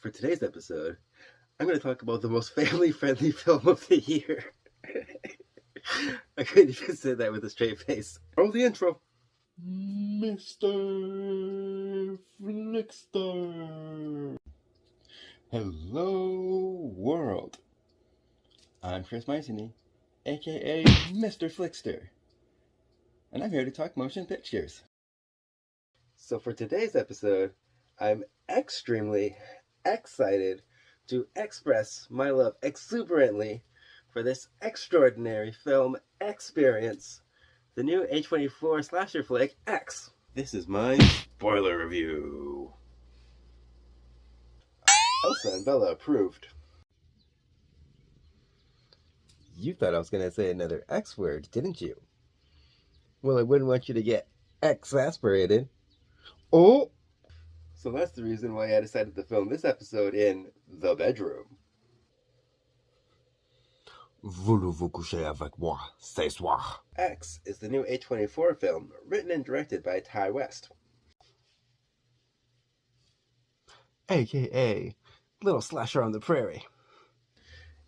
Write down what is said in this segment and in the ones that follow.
For today's episode, I'm going to talk about the most family-friendly film of the year. I couldn't even say that with a straight face. Roll the intro. Mr. FLIXTER. Hello, world. I'm Chris Myceny, aka Mr. FLIXTER, and I'm here to talk motion pictures. So for today's episode, I'm extremely excited to express my love exuberantly for this extraordinary film experience, the new A24 slasher flick X. This is my spoiler review. Elsa and Bella approved. You thought I was going to say another X word, didn't you? Well, I wouldn't want you to get exasperated. Oh! So that's the reason why I decided to film this episode in the bedroom. Voulez-vous coucher avec moi ce soir? X is the new A24 film, written and directed by Ty West, AKA Little Slasher on the Prairie.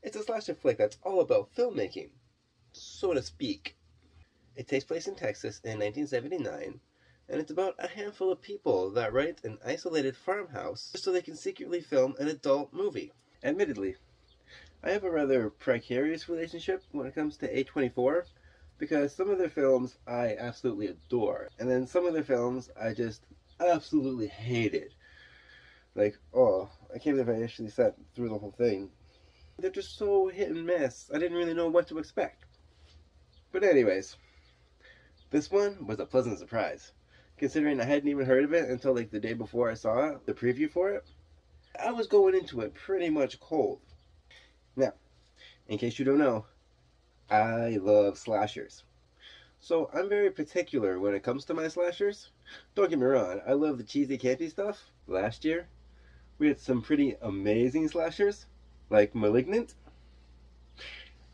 It's a slasher flick that's all about filmmaking, so to speak. It takes place in Texas in 1979, and it's about a handful of people that rent an isolated farmhouse just so they can secretly film an adult movie. Admittedly, I have a rather precarious relationship when it comes to A24, because some of their films I absolutely adore, and then some of their films I just absolutely hated. Like, oh, I can't believe I actually sat through the whole thing. They're just so hit and miss. I didn't really know what to expect. But anyways, this one was a pleasant surprise, considering I hadn't even heard of it until like the day before I saw the preview for it. I was going into it pretty much cold. Now, in case you don't know, I love slashers. So I'm very particular when it comes to my slashers. Don't get me wrong, I love the cheesy campy stuff. Last year, we had some pretty amazing slashers, like Malignant.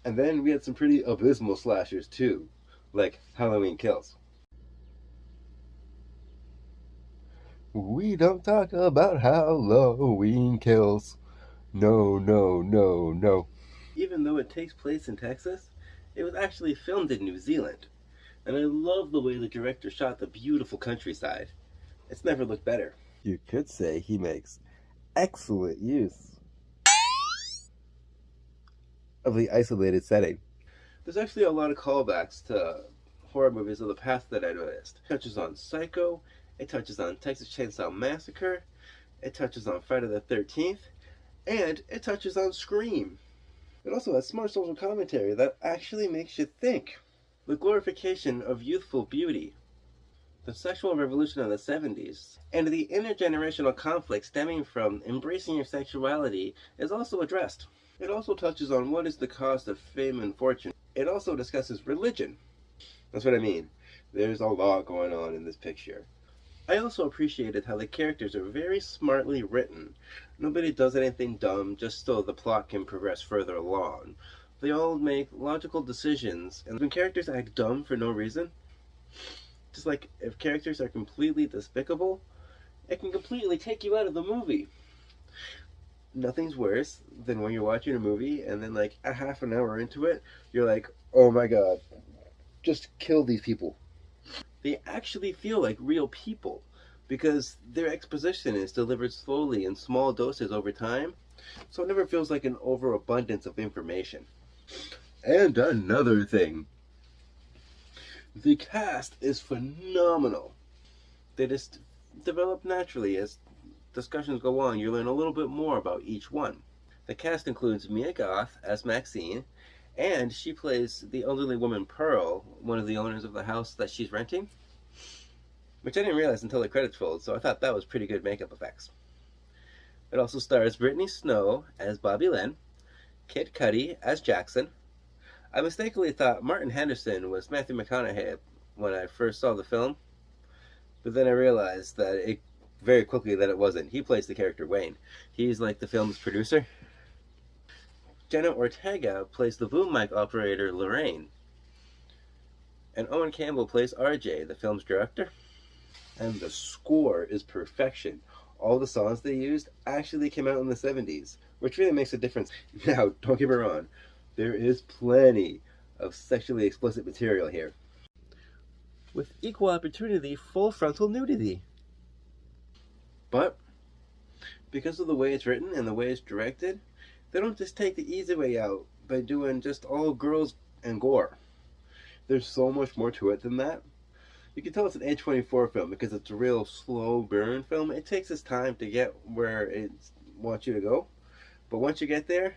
And then we had some pretty abysmal slashers too, like Halloween Kills. We don't talk about Halloween Kills. No, no, no, no. Even though it takes place in Texas, it was actually filmed in New Zealand. And I love the way the director shot the beautiful countryside. It's never looked better. You could say he makes excellent use of the isolated setting. There's actually a lot of callbacks to horror movies of the past that I noticed. It touches on Psycho, it touches on Texas Chainsaw Massacre, it touches on Friday the 13th, and it touches on Scream. It also has smart social commentary that actually makes you think. The glorification of youthful beauty, the sexual revolution of the 70s, and the intergenerational conflict stemming from embracing your sexuality is also addressed. It also touches on what is the cost of fame and fortune. It also discusses religion. That's what I mean. There's a lot going on in this picture. I also appreciated how the characters are very smartly written. Nobody does anything dumb just so the plot can progress further along. They all make logical decisions, and when characters act dumb for no reason, just like if characters are completely despicable, it can completely take you out of the movie. Nothing's worse than when you're watching a movie and then like a half an hour into it, you're like, oh my god, just kill these people. They actually feel like real people because their exposition is delivered slowly in small doses over time, so it never feels like an overabundance of information. And another thing, the cast is phenomenal. They just develop naturally as discussions go on. You learn a little bit more about each one. The cast includes Mia Goth as Maxine, and she plays the elderly woman Pearl, one of the owners of the house that she's renting, which I didn't realize until the credits rolled, so I thought that was pretty good makeup effects. It also stars Brittany Snow as Bobby Lynn, Kid Cudi as Jackson. I mistakenly thought Martin Henderson was Matthew McConaughey when I first saw the film, but then I realized that very quickly that it wasn't. He plays the character Wayne. He's like the film's producer. Jenna Ortega plays the boom mic operator Lorraine. And Owen Campbell plays RJ, the film's director. And the score is perfection. all the songs they used actually came out in the 70s, which really makes a difference. Now, don't get me wrong, there is plenty of sexually explicit material here, with equal opportunity full frontal nudity. But because of the way it's written and the way it's directed, they don't just take the easy way out by doing just all girls and gore. There's so much more to it than that. You can tell it's an A24 film because it's a real slow burn film. It takes its time to get where it wants you to go, but once you get there,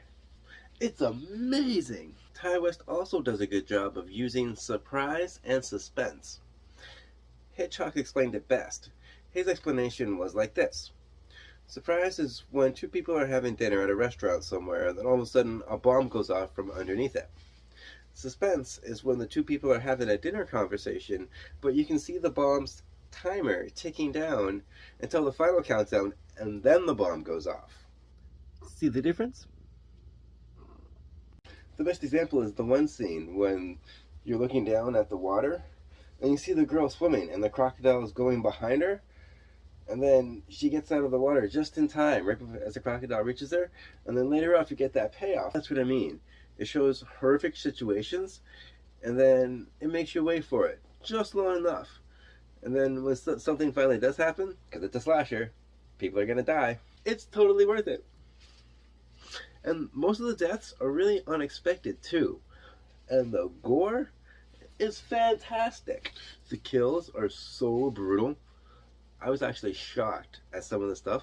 it's amazing. Ty West also does a good job of using surprise and suspense. Hitchcock explained it best. His explanation was like this. Surprise is when two people are having dinner at a restaurant somewhere, and then all of a sudden a bomb goes off from underneath it. Suspense is when the two people are having a dinner conversation, but you can see the bomb's timer ticking down until the final countdown, and then the bomb goes off. See the difference? The best example is the one scene when you're looking down at the water, and you see the girl swimming, and the crocodile is going behind her, and then she gets out of the water just in time, right as the crocodile reaches her, and then later off you get that payoff. That's what I mean. It shows horrific situations, and then it makes you wait for it, just long enough. And then when something finally does happen, because it's a slasher, people are going to die, it's totally worth it. And most of the deaths are really unexpected, too. And the gore is fantastic. The kills are so brutal. I was actually shocked at some of the stuff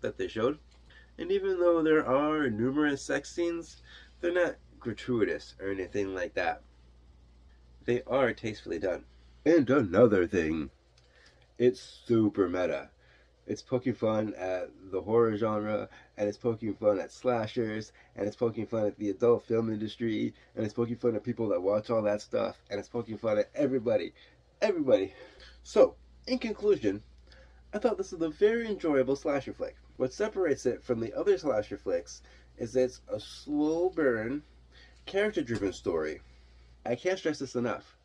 that they showed. And even though there are numerous sex scenes, they're not gratuitous or anything like that. They are tastefully done. And another thing, it's super meta. It's poking fun at the horror genre, and it's poking fun at slashers, and it's poking fun at the adult film industry, and it's poking fun at people that watch all that stuff, and it's poking fun at everybody. Everybody. So, in conclusion, I thought this was a very enjoyable slasher flick. What separates it from the other slasher flicks is that it's a slow burn, character-driven story. I can't stress this enough.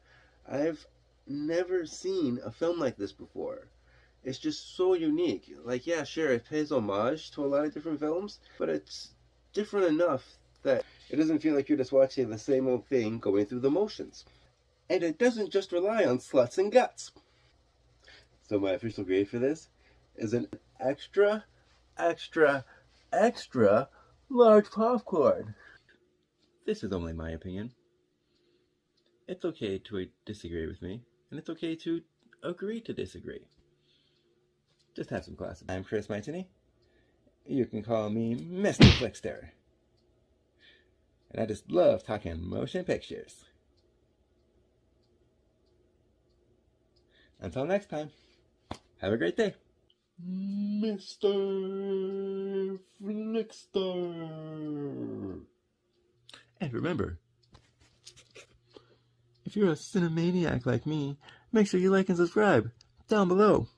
I've never seen a film like this before. It's just so unique. Like, yeah, sure, it pays homage to a lot of different films, but it's different enough that it doesn't feel like you're just watching the same old thing going through the motions. And it doesn't just rely on sluts and guts. So my official grade for this is an extra, extra, extra large popcorn. This is only my opinion. It's okay to disagree with me, and it's okay to agree to disagree. Just have some class. I'm Chris Maitini. You can call me Mr. FLIXTER. And I just love talking motion pictures. Until next time, have a great day. Mr. FLIXTER. And remember, if you're a cinemaniac like me, make sure you like and subscribe down below.